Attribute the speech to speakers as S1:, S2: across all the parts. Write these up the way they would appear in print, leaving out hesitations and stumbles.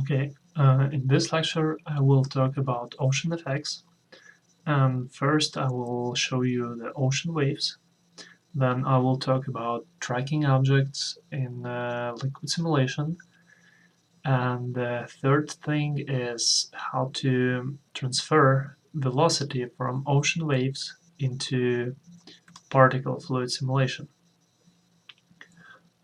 S1: Okay, in this lecture I will talk about Ocean FX, and first I will show you the ocean waves. Then I will talk about tracking objects in liquid simulation, and the third thing is how to transfer velocity from ocean waves into particle fluid simulation.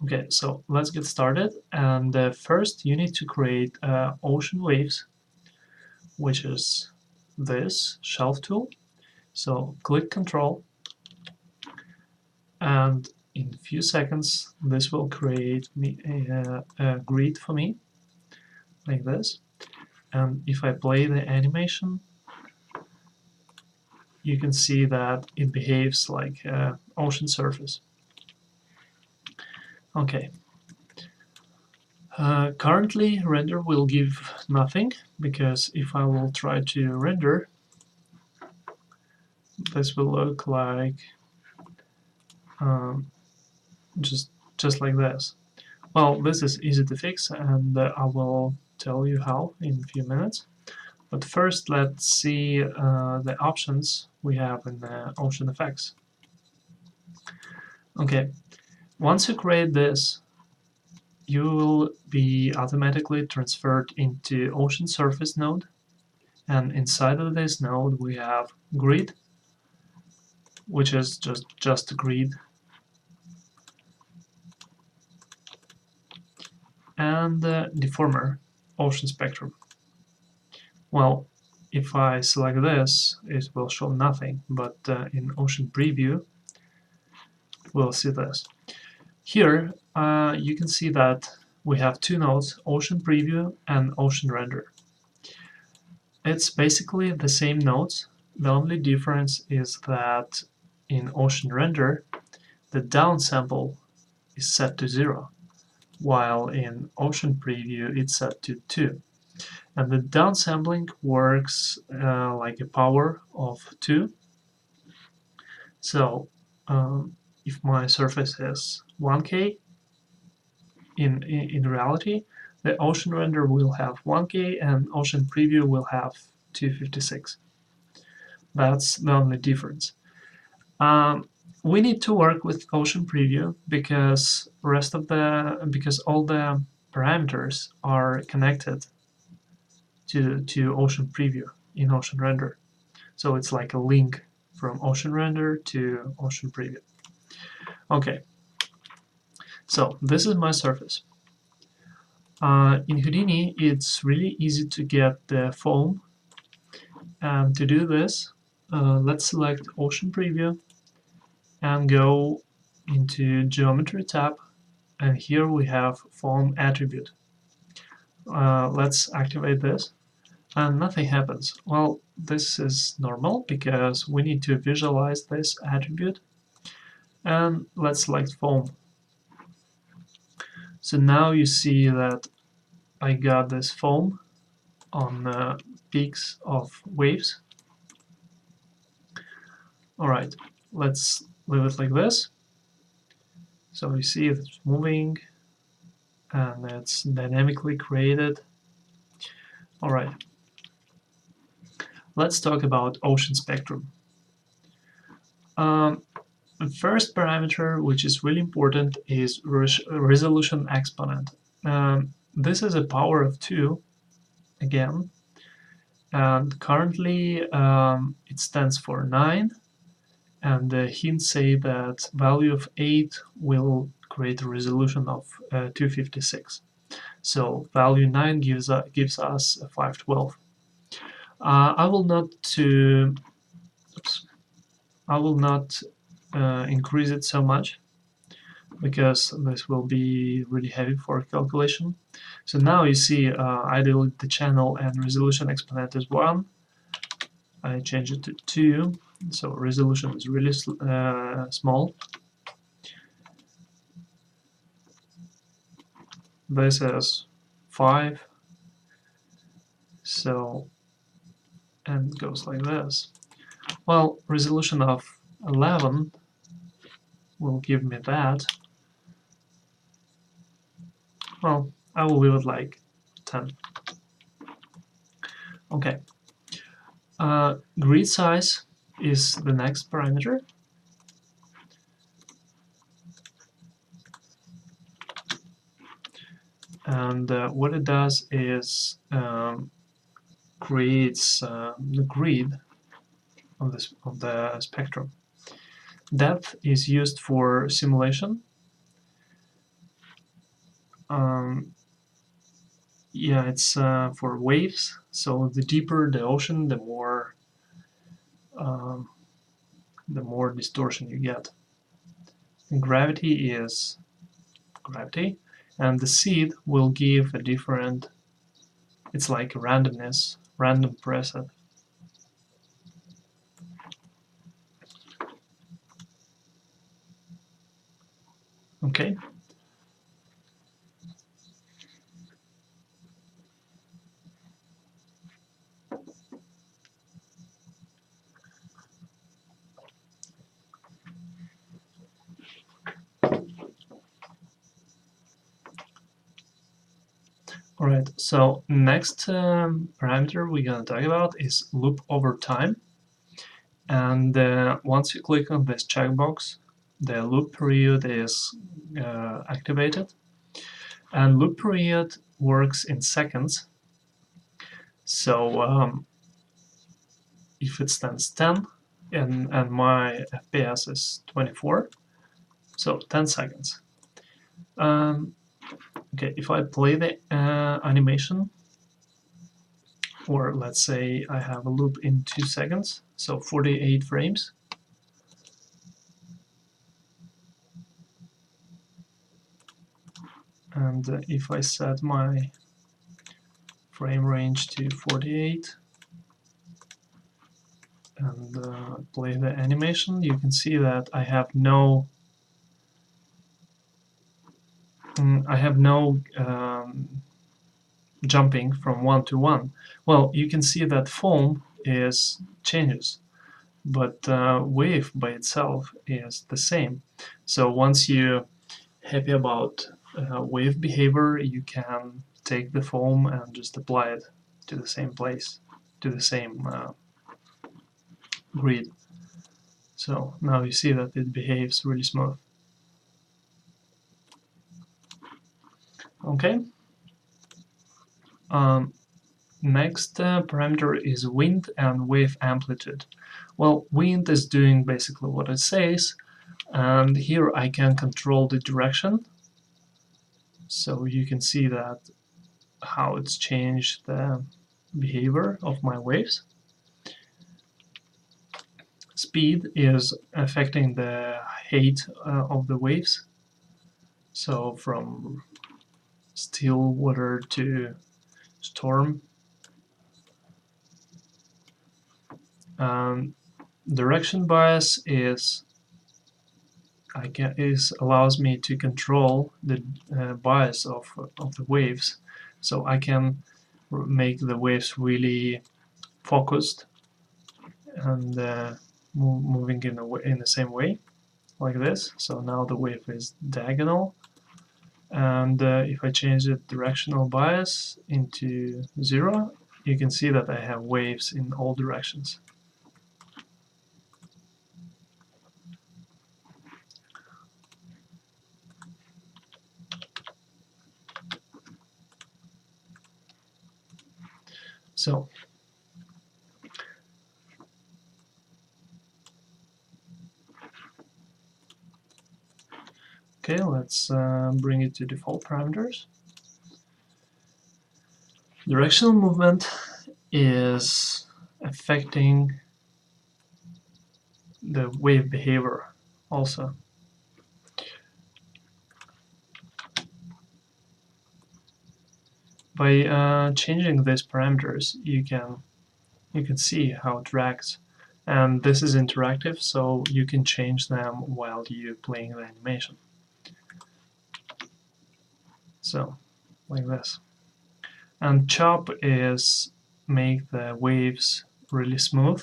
S1: Okay, so let's get started, and first you need to create ocean waves, which is this shelf tool. So click Control, and in a few seconds this will create me a grid for me, like this. And if I play the animation, you can see that it behaves like an ocean surface. Okay. Currently, render will give nothing, because if I will try to render, this will look like um, just like this. Well, this is easy to fix, and I will tell you how in a few minutes. But first, let's see the options we have in Ocean FX. Okay, once you create this, you will be automatically transferred into Ocean Surface node, and inside of this node we have Grid, which is just a grid, and Deformer, Ocean Spectrum. Well, if I select this, it will show nothing, but in Ocean Preview we'll see this. Here you can see that we have two nodes, Ocean Preview and Ocean Render. It's basically the same nodes. The only difference is that in Ocean Render the downsample is set to 0, while in Ocean Preview it's set to 2. And the downsampling works like a power of 2. So if my surface is 1K, in reality, the Ocean Render will have 1K and Ocean Preview will have 256. That's the only difference. We need to work with Ocean Preview because all the parameters are connected to Ocean Preview in Ocean Render. So it's like a link from Ocean Render to Ocean Preview. Okay, so this is my surface. In Houdini, it's really easy to get the foam. And to do this, let's select Ocean Preview and go into Geometry tab, and here we have Foam Attribute. Let's activate this, and nothing happens. Well, this is normal because we need to visualize this attribute, and let's select Foam. So now you see that I got this foam on peaks of waves. Alright, let's leave it like this. So you see it's moving and it's dynamically created. Alright, let's talk about Ocean Spectrum. The first parameter, which is really important, is resolution exponent. This is a power of 2 again, and currently it stands for 9, and the hints say that value of 8 will create a resolution of 256. So value 9 gives us 512. I will not increase it so much, because this will be really heavy for calculation. So now you see I delete the channel and resolution exponent is 1. I change it to 2, so resolution is really small. This is 5, so, and it goes like this. Well, resolution of 11 will give me that. Well, I will leave it like 10. Okay. Grid size is the next parameter. And what it does is creates the grid of the spectrum. Depth is used for simulation. Yeah, it's for waves. So the deeper the ocean, the more distortion you get. And gravity is gravity, and the seed will give a different. It's like randomness, random preset. Okay. Alright, so next parameter we're gonna talk about is loop over time. And once you click on this checkbox, the loop period is activated. And loop period works in seconds. So if it stands 10 and my FPS is 24, so 10 seconds. Okay, if I play the animation, or let's say I have a loop in 2 seconds, so 48 frames. And if I set my frame range to 48 and play the animation, you can see that I have no jumping from 1 to 1. Well, you can see that foam is changes, but wave by itself is the same. So once you're happy about wave behavior, you can take the foam and just apply it to the same place, to the same grid. So now you see that it behaves really smooth. Okay. Next parameter is wind and wave amplitude. Well, wind is doing basically what it says, and here I can control the direction. So you can see that how it's changed the behavior of my waves. Speed is affecting the height of the waves. So from still water to storm. Direction bias allows me to control the bias of the waves, so I can make the waves really focused and moving in the same way, like this. So now the wave is diagonal, and if I change the directional bias into 0, you can see that I have waves in all directions. So okay, let's bring it to default parameters. Directional movement is affecting the wave behavior also. By changing these parameters, you can see how it reacts. And this is interactive, so you can change them while you're playing the animation. So, like this. And chop is make the waves really smooth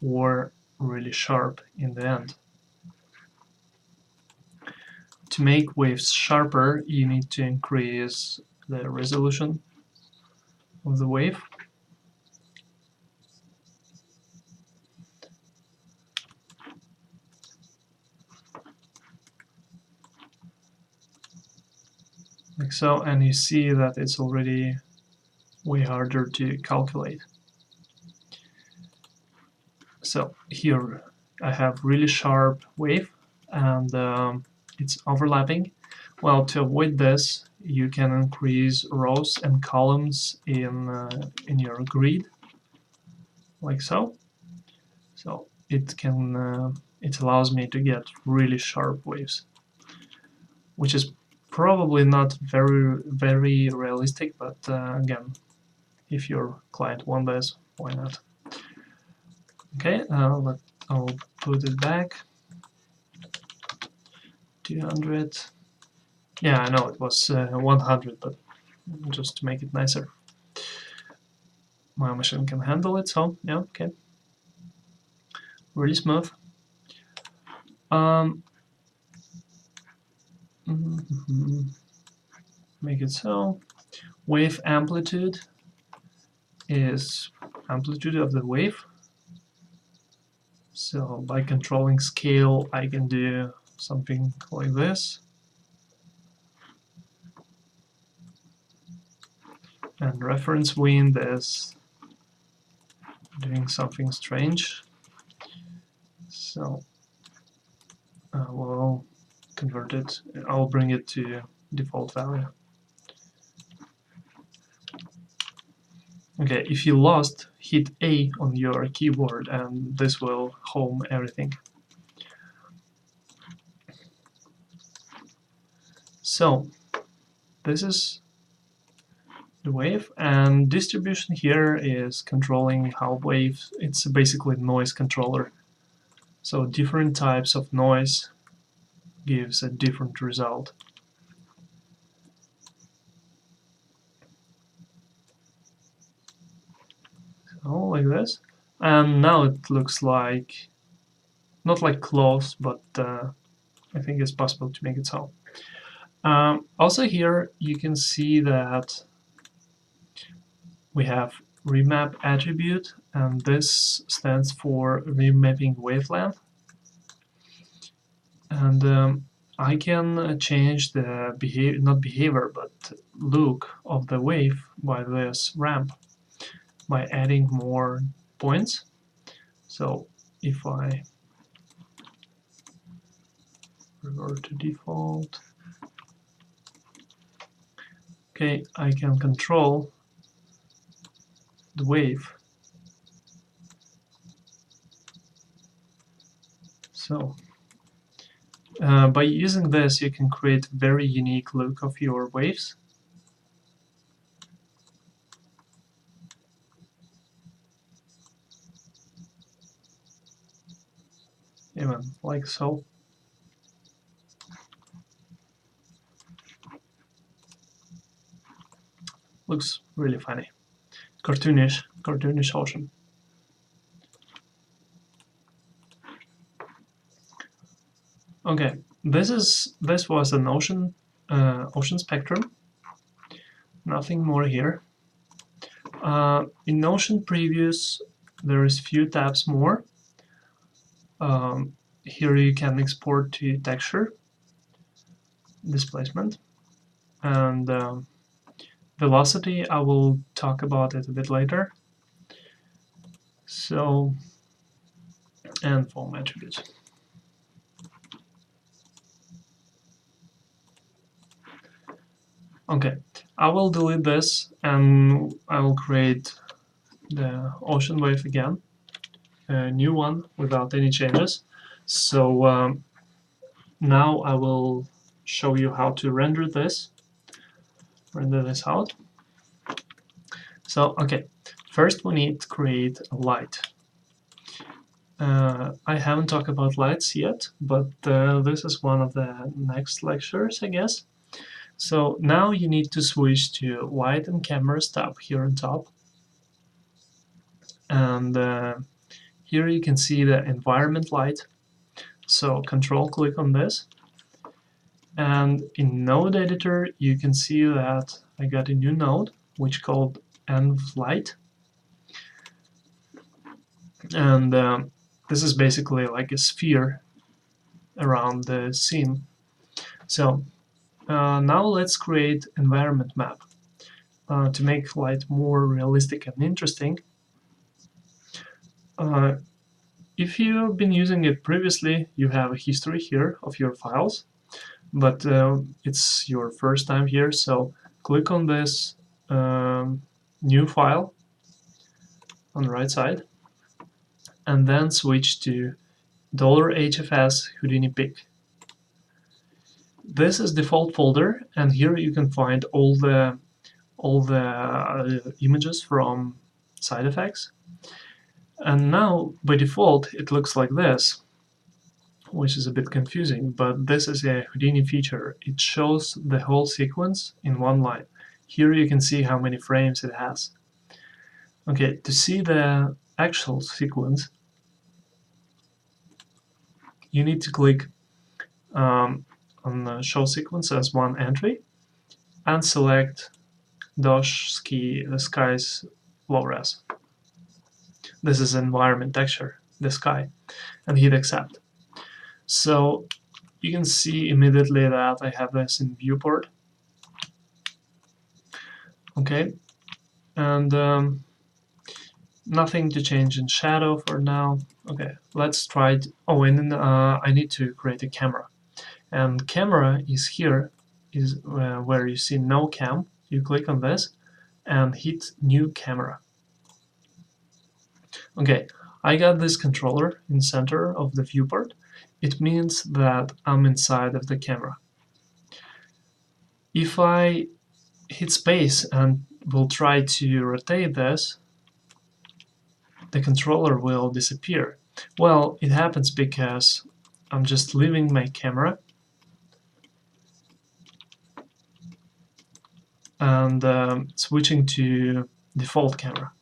S1: or really sharp in the end. To make waves sharper, you need to increase the resolution of the wave. like so, and you see that it's already way harder to calculate. So here I have really sharp wave, and it's overlapping. Well, to avoid this, you can increase rows and columns in your grid, like so. So it allows me to get really sharp waves, which is probably not very realistic, but again, if your client wants this, why not? Okay, I'll put it back. 200. Yeah, I know it was 100, but just to make it nicer. My machine can handle it, so yeah, okay. Really smooth. Make it so. Wave amplitude is amplitude of the wave. So by controlling scale, I can do something like this. And reference wind is doing something strange. So I will convert it. I'll bring it to default value. Okay, if you lost, hit A on your keyboard and this will home everything. So this is the wave, and distribution here is controlling how waves, it's basically noise controller. So different types of noise gives a different result. So like this, and now it looks like, not like close, but I think it's possible to make it so. Also here you can see that we have remap attribute, and this stands for remapping wavelength. And I can change the not behavior, but look of the wave by this ramp by adding more points. So if I revert to default, okay, I can control the wave. So by using this, you can create very unique look of your waves. Even like so. Looks really funny. Cartoonish ocean. Okay, this was an ocean spectrum. Nothing more here. In ocean previews, there is few tabs more. Here you can export to texture, displacement, and velocity. I will talk about it a bit later. So, and foam attributes. Okay, I will delete this and I will create the ocean wave again, a new one without any changes. So now I will show you how to render this out. So okay, first we need to create a light. I haven't talked about lights yet, but this is one of the next lectures, I guess. So now you need to switch to light and cameras tab here on top. And here you can see the environment light. So control click on this. And in node editor, you can see that I got a new node, which called env light. And this is basically like a sphere around the scene. So Now let's create environment map to make light more realistic and interesting. If you've been using it previously, you have a history here of your files, but it's your first time here, so click on this new file on the right side, and then switch to $HFS Houdini Pic. This is default folder, and here you can find all the images from side effects. And now, by default, it looks like this, which is a bit confusing, but this is a Houdini feature. It shows the whole sequence in one line. Here you can see how many frames it has. Okay, to see the actual sequence, you need to click on the show sequence as one entry and select Dosh Skies Low Res. This is environment texture, the sky, and hit accept. So you can see immediately that I have this in viewport. Okay, and nothing to change in shadow for now. Okay, let's try it. Oh, and then I need to create a camera. And camera is here, is where you see no cam. You click on this and hit new camera. Okay, I got this controller in center of the viewport. It means that I'm inside of the camera. If I hit space and will try to rotate this, the controller will disappear. Well, it happens because I'm just leaving my camera and switching to default camera.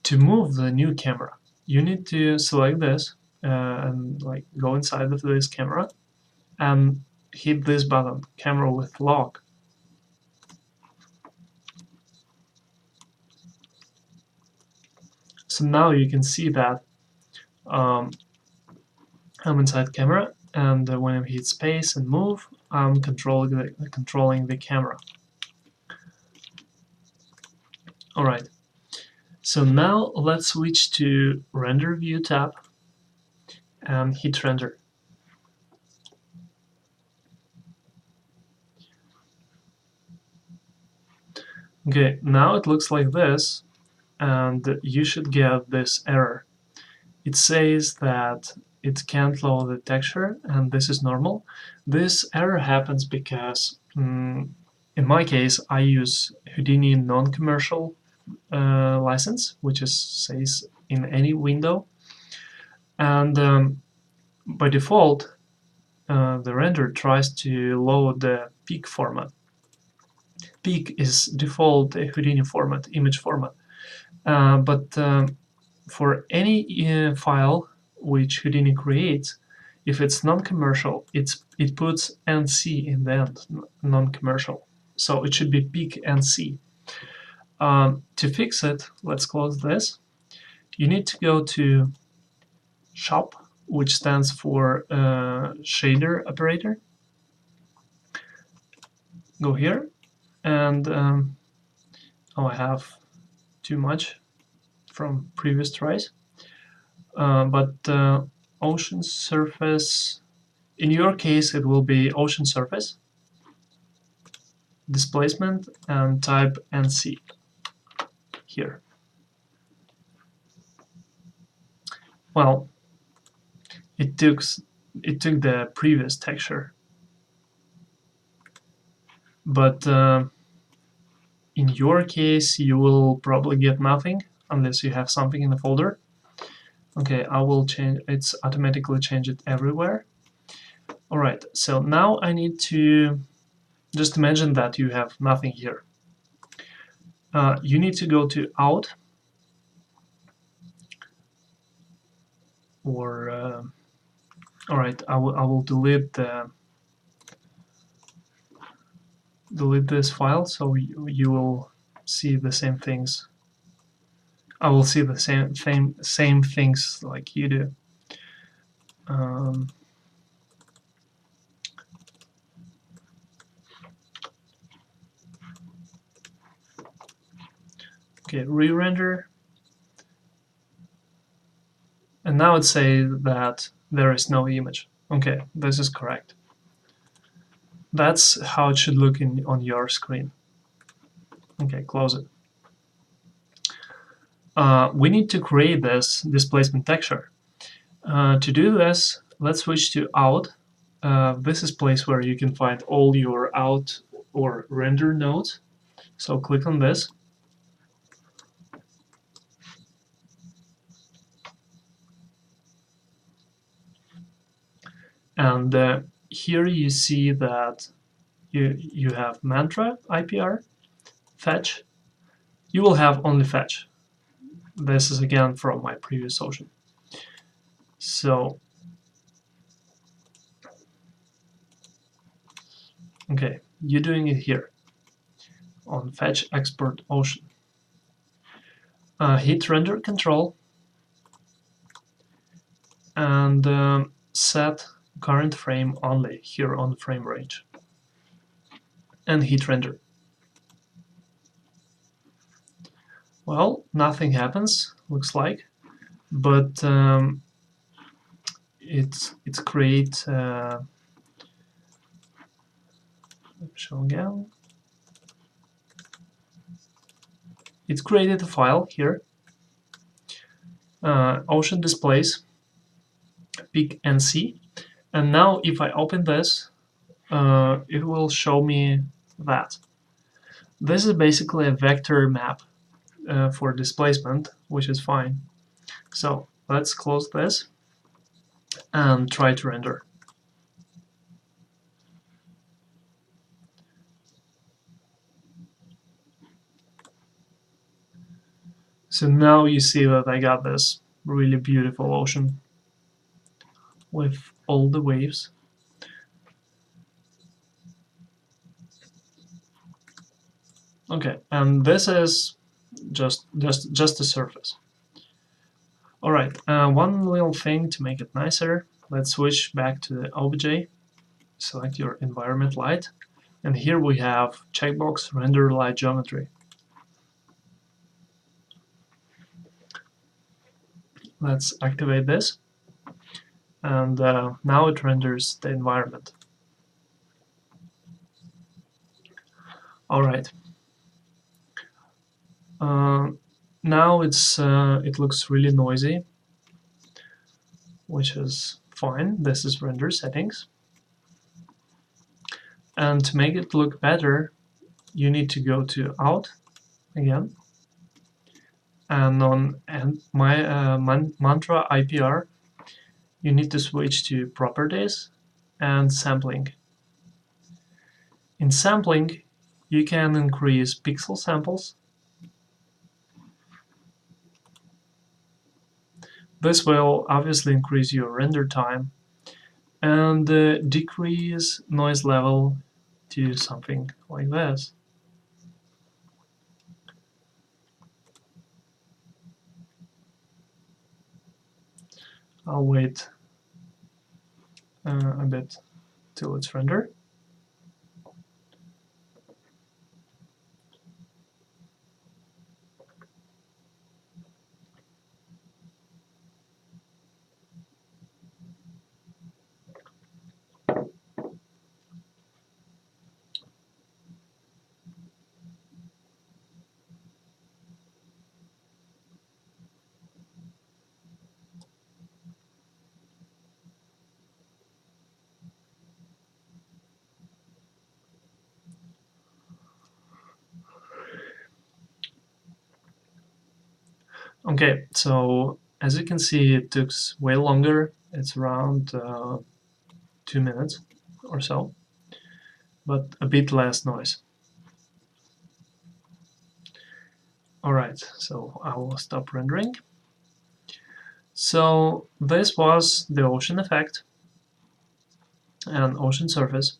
S1: To move the new camera, you need to select this and like go inside of this camera and hit this button, camera with lock. So now you can see that I'm inside camera, and when I hit space and move, I'm controlling the camera. Alright, so now let's switch to Render View tab and hit Render. Okay, now it looks like this, and you should get this error. It says that it can't load the texture, and this is normal. This error happens because, in my case, I use Houdini non-commercial license, which says in any window, and by default, the render tries to load the PEEK format. PEEK is default Houdini format, image format, but for any file which Houdini creates, if it's non-commercial, it puts NC in the end, non-commercial. So it should be PEEK NC. To fix it, let's close this. You need to go to Shop, which stands for shader operator. Go here, and oh, I have too much from previous tries. But ocean surface, in your case, it will be ocean surface, displacement, and type NC here. Well, it took the previous texture, but in your case, you will probably get nothing unless you have something in the folder. Okay, I will change, it's automatically change it everywhere. Alright, so now I need to just imagine that you have nothing here. You need to go to Out, or alright, I will delete this file, so you will see the same things. I will see the same things like you do. Okay, re-render. And now it says that there is no image. Okay, this is correct. That's how it should look on your screen. Okay, close it. We need to create this displacement texture. To do this, let's switch to out. This is place where you can find all your out or render nodes. So click on this. And here you see that you have mantra IPR, fetch. You will have only fetch. This is again from my previous ocean. So, okay, you're doing it here on fetch export ocean. Hit render control and set current frame only here on frame range and hit render. Well, nothing happens, looks like, but it's create show again. It's created a file here, ocean displays, pick and see, and now if I open this, it will show me that. This is basically a vector map for displacement, which is fine. So let's close this and try to render. So now you see that I got this really beautiful ocean with all the waves. Okay, and this is just the surface. All right, one little thing to make it nicer. Let's switch back to the OBJ. Select your environment light, and here we have checkbox render light geometry. Let's activate this, and now it renders the environment. All right. Now it looks really noisy, which is fine. This is render settings. And to make it look better, you need to go to out again, and on mantra IPR, you need to switch to properties and sampling. In sampling, you can increase pixel samples. This will obviously increase your render time and decrease noise level to something like this. I'll wait a bit till it's rendered. Okay, so as you can see, it took way longer. It's around 2 minutes or so, but a bit less noise. Alright, so I will stop rendering. So this was the ocean effect and ocean surface.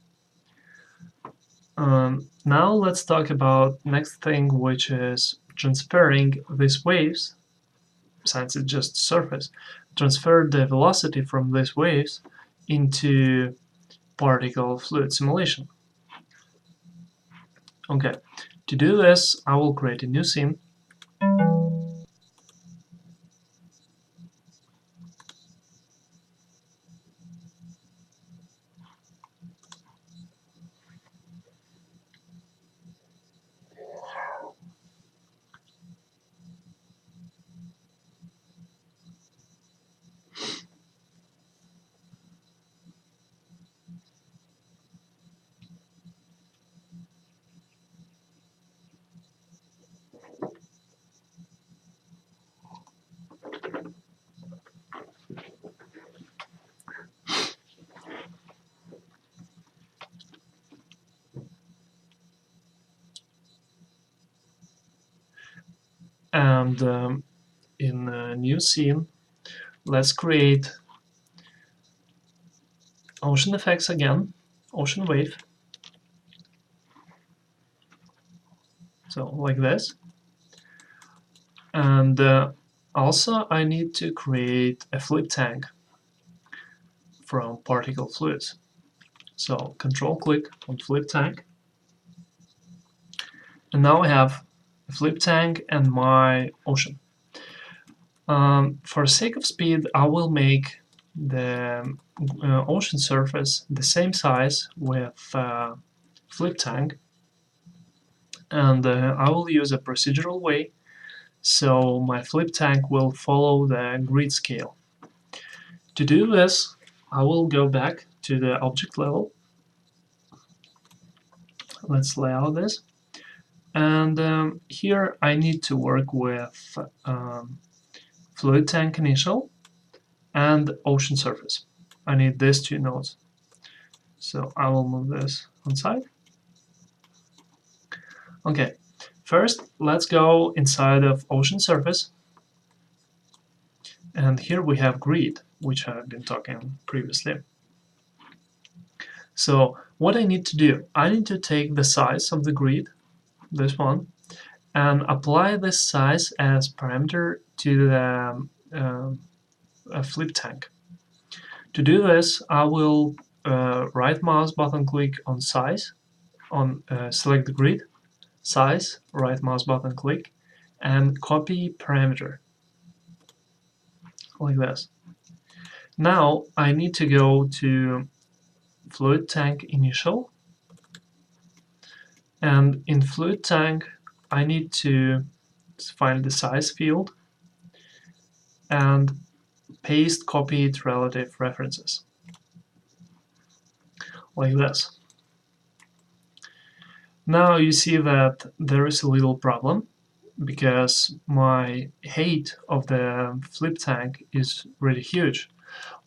S1: Now let's talk about next thing, which is transferring these waves, since it's just surface, transfer the velocity from these waves into particle fluid simulation. Okay, to do this, I will create a new scene. And in a new scene, let's create Ocean FX again, Ocean Wave. So like this. And also I need to create a flip tank from particle fluids. So control click on flip tank. And now I have a flip tank and my ocean. For sake of speed, I will make the ocean surface the same size with flip tank, and I will use a procedural way, so my flip tank will follow the grid scale. To do this, I will go back to the object level. Let's lay out this, and here I need to work with fluid tank initial and ocean surface. I need these two nodes. So I will move this on side. Okay, first let's go inside of ocean surface. And here we have grid, which I've been talking previously. So what I need to do, I need to take the size of the grid, this one, and apply this size as parameter to the flip tank. To do this, I will right mouse button click on size, select the grid, size, right mouse button click, and copy parameter, like this. Now I need to go to fluid tank initial, and in fluid tank I need to find the size field and paste copied relative references, like this. Now you see that there is a little problem because my height of the flip tank is really huge.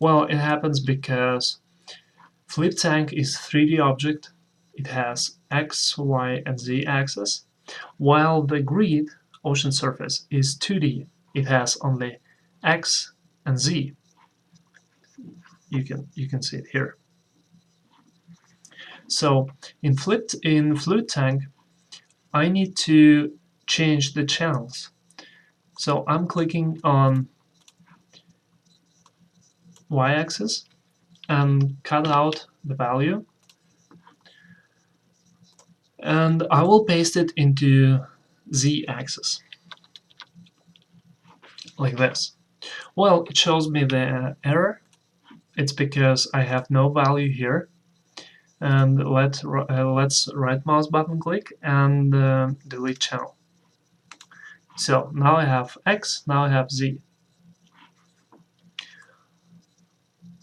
S1: Well, it happens because flip tank is 3D object. It has X, Y, and Z axis, while the grid ocean surface is 2D. It has only X and Z. You can see it here. So in fluid tank, I need to change the channels. So I'm clicking on y-axis and cut out the value, and I will paste it into z-axis, like this. Well, it shows me the error. It's because I have no value here. And let's right mouse button click and delete channel. So now I have X, now I have Z.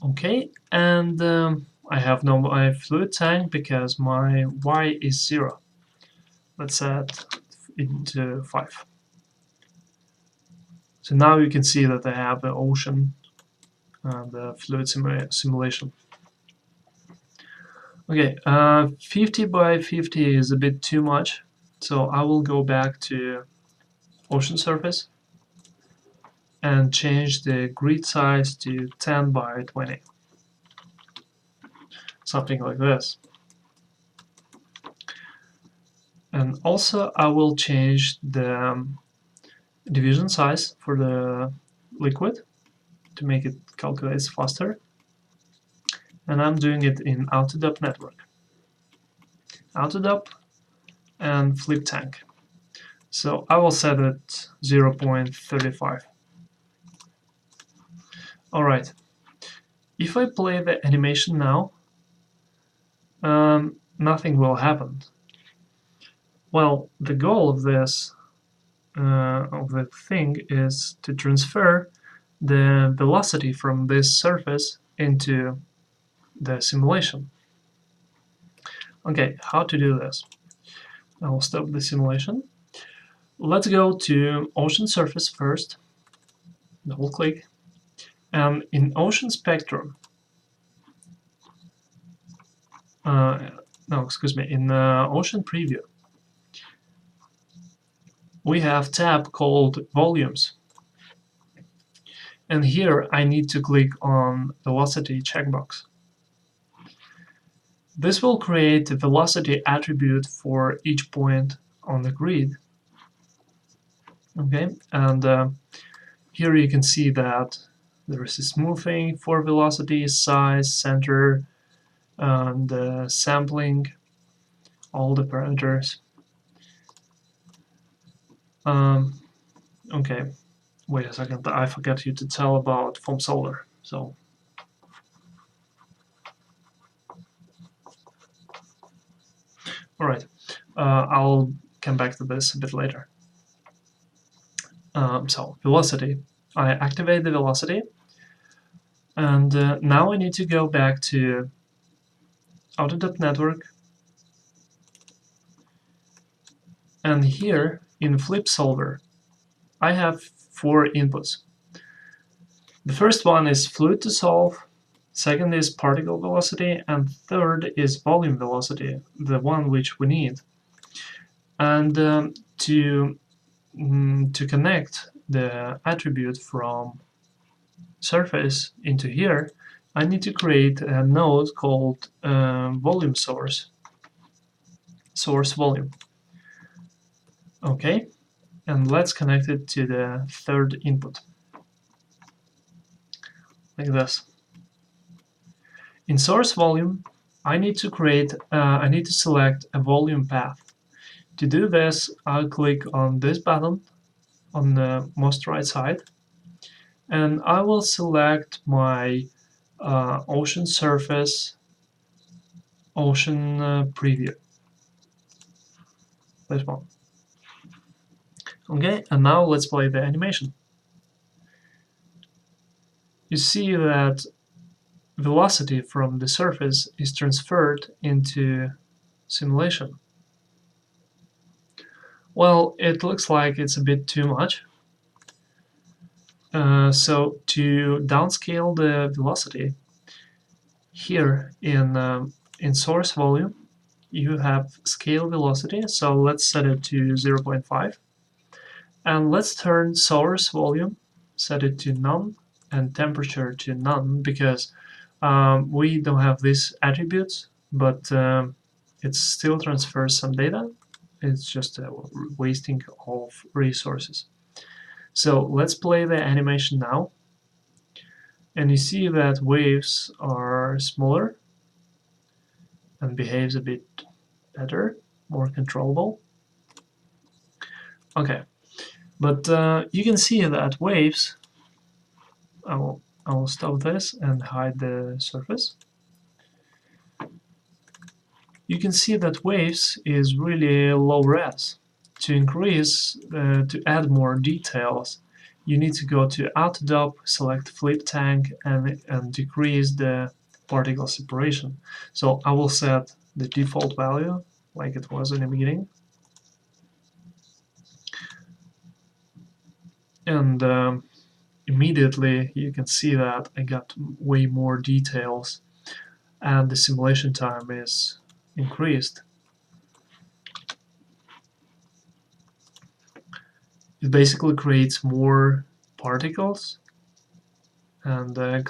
S1: Okay, and I have no my fluid tank because my Y is 0. Let's set it to 5. So now you can see that I have the ocean and the fluid simulation. Okay, 50 by 50 is a bit too much, so I will go back to ocean surface and change the grid size to 10 by 20. Something like this. And also I will change the division size for the liquid to make it calculate faster. And I'm doing it in Autodop network. Autodop and flip tank. So I will set it 0.35. Alright, if I play the animation now, nothing will happen. Well, the goal of this of the thing is to transfer the velocity from this surface into the simulation. Okay, how to do this? I will stop the simulation. Let's go to ocean surface first, double click, and in ocean spectrum, no, excuse me, in ocean preview, we have a tab called Volumes. And here I need to click on Velocity checkbox. This will create a velocity attribute for each point on the grid. Okay, and here you can see that there is a smoothing for velocity, size, center, and sampling, all the parameters. Okay, wait a second, I forgot you to tell about foam solver. So all right, I'll come back to this a bit later. So velocity, I activate the velocity, and now I need to go back to Autodesk Network, and here in Flip Solver I have 4 inputs. The first one is fluid to solve, second is particle velocity, and third is volume velocity, the one which we need. And to connect the attribute from surface into here, I need to create a node called volume source volume. Okay, and let's connect it to the third input, like this. In source volume, I need to select a volume path. To do this, I'll click on this button on the most right side, and I will select my ocean surface, ocean preview. This one. Okay, and now let's play the animation. You see that velocity from the surface is transferred into simulation. Well, it looks like it's a bit too much. So to downscale the velocity, here in source volume, you have scale velocity. So let's set it to 0.5. And let's turn source volume, set it to none, and temperature to none, because we don't have these attributes, but it still transfers some data. It's just a wasting of resources. So let's play the animation now. And you see that waves are smaller and behaves a bit better, more controllable. Okay, but you can see that waves, I will stop this and hide the surface. You can see that waves is really low res. To increase, to add more details, you need to go to Autodop, select Flip Tank, and decrease the particle separation. So I will set the default value like it was in the beginning. And immediately you can see that I got way more details and the simulation time is increased. It basically creates more particles, and the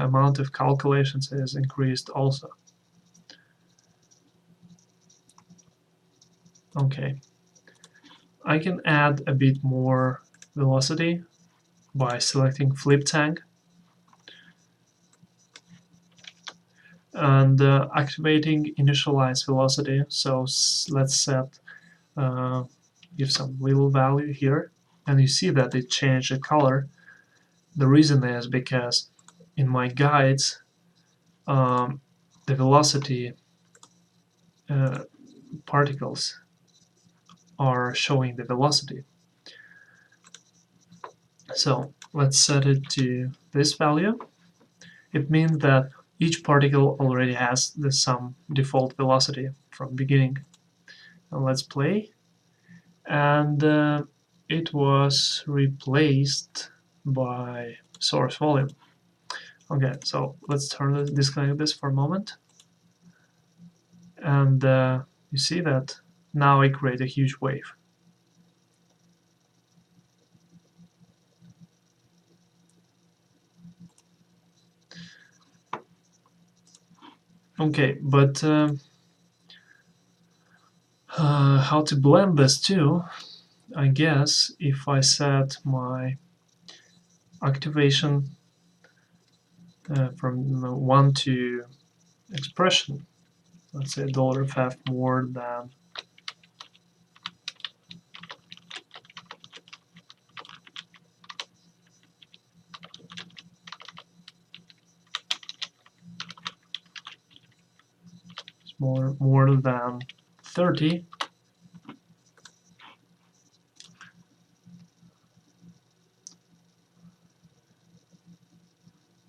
S1: amount of calculations is increased also. Okay, I can add a bit more velocity by selecting Flip Tank and activating initialize velocity. So let's set give some little value here, and you see that it changed the color. The reason is because in my guides the velocity particles are showing the velocity. So let's set it to this value. It means that each particle already has the some default velocity from beginning. And let's play. And it was replaced by source volume. Okay, so let's disconnect this for a moment. And you see that now I create a huge wave. Okay, but how to blend this too? I guess if I set my activation from 1 to expression, let's say $f more than more than 30,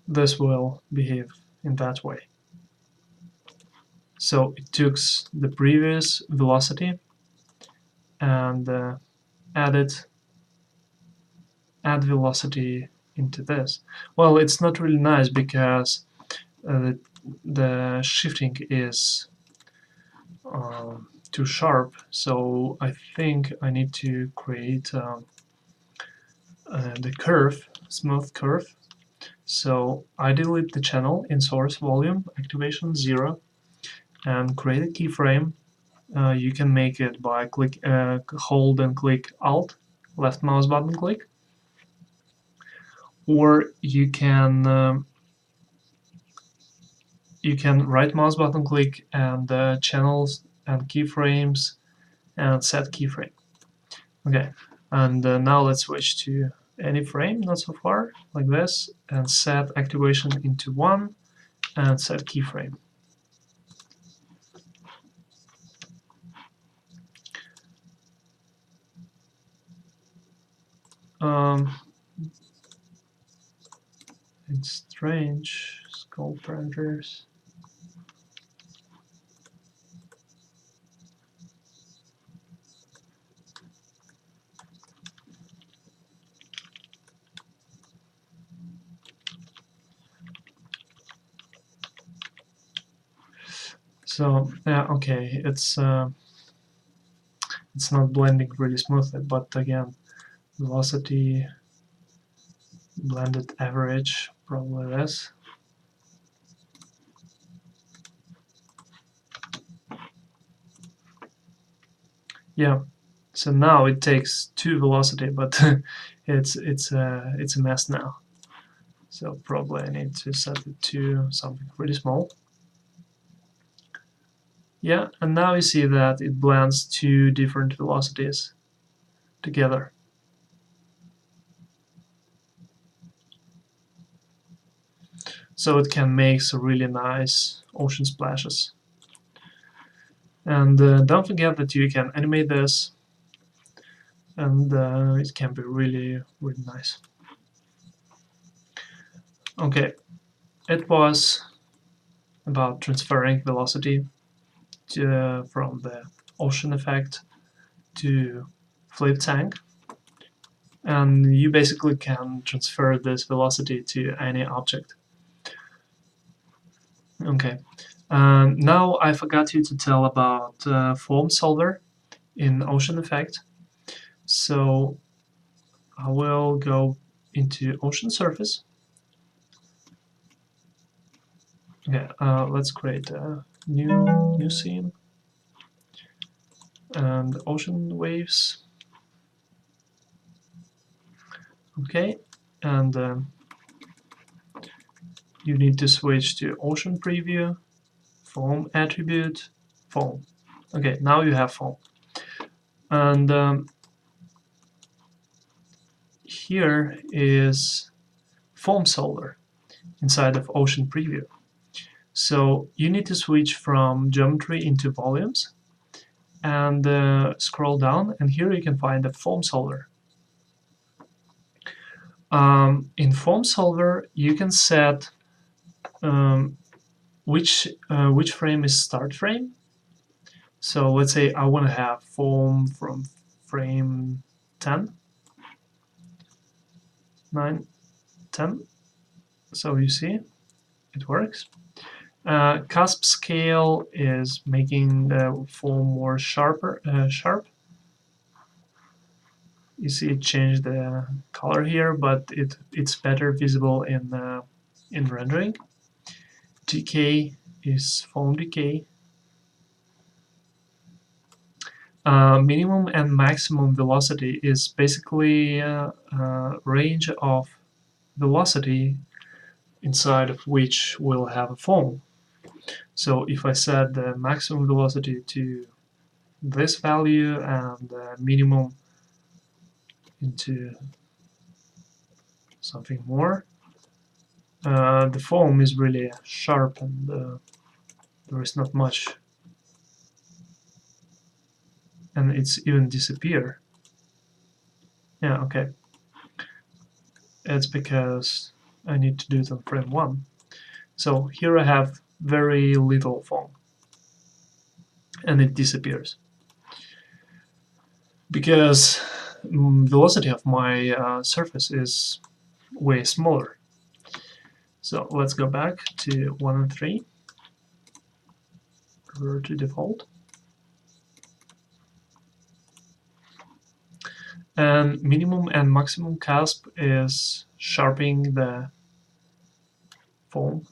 S1: this will behave in that way. So it took the previous velocity and add velocity into this. Well, it's not really nice because the shifting is too sharp, so I think I need to create the curve, smooth curve. So I delete the channel in source volume, activation 0, and create a keyframe. You can make it by hold and click Alt, left mouse button click, or you can right mouse button click and channels and keyframes and set keyframe. Okay, and now let's switch to any frame, not so far, like this, and set activation into 1 and set keyframe. It's strange. Scope parameters. So yeah, okay, it's not blending really smoothly, but again, velocity, blended average, probably this. Yeah, so now it takes 2 velocity, but it's a mess now. So probably I need to set it to something pretty small. Yeah, and now you see that it blends 2 different velocities together. So it can make some really nice ocean splashes. And don't forget that you can animate this, and it can be really, really nice. Okay, it was about transferring velocity from the ocean effect to flip tank. And you basically can transfer this velocity to any object. Okay. Now I forgot you to tell about form solver in Ocean Effect. So I will go into Ocean Surface. Okay, let's create a new scene and ocean waves. Okay, and you need to switch to Ocean Preview, Foam Attribute, Foam. Okay, now you have foam. And here is foam solver inside of Ocean Preview. So you need to switch from geometry into volumes and scroll down, and here you can find the foam solver. In foam solver, you can set which frame is start frame. So let's say I want to have foam from frame 10, 9, 10. So you see, it works. Cusp scale is making the foam more sharp. You see it changed the color here, but it's better visible in rendering. Decay is foam decay. Minimum and maximum velocity is basically a range of velocity inside of which we'll have a foam. So if I set the maximum velocity to this value and the minimum into something more, the foam is really sharp and there is not much, and it's even disappear. Yeah, okay. It's because I need to do it on frame 1. So here I have very little foam and it disappears because velocity of my surface is way smaller. So let's go back to 1 and 3, revert to default. And minimum and maximum cusp is sharpening the foam.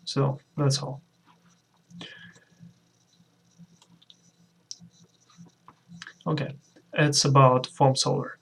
S1: So that's all. Okay, it's about foam solver.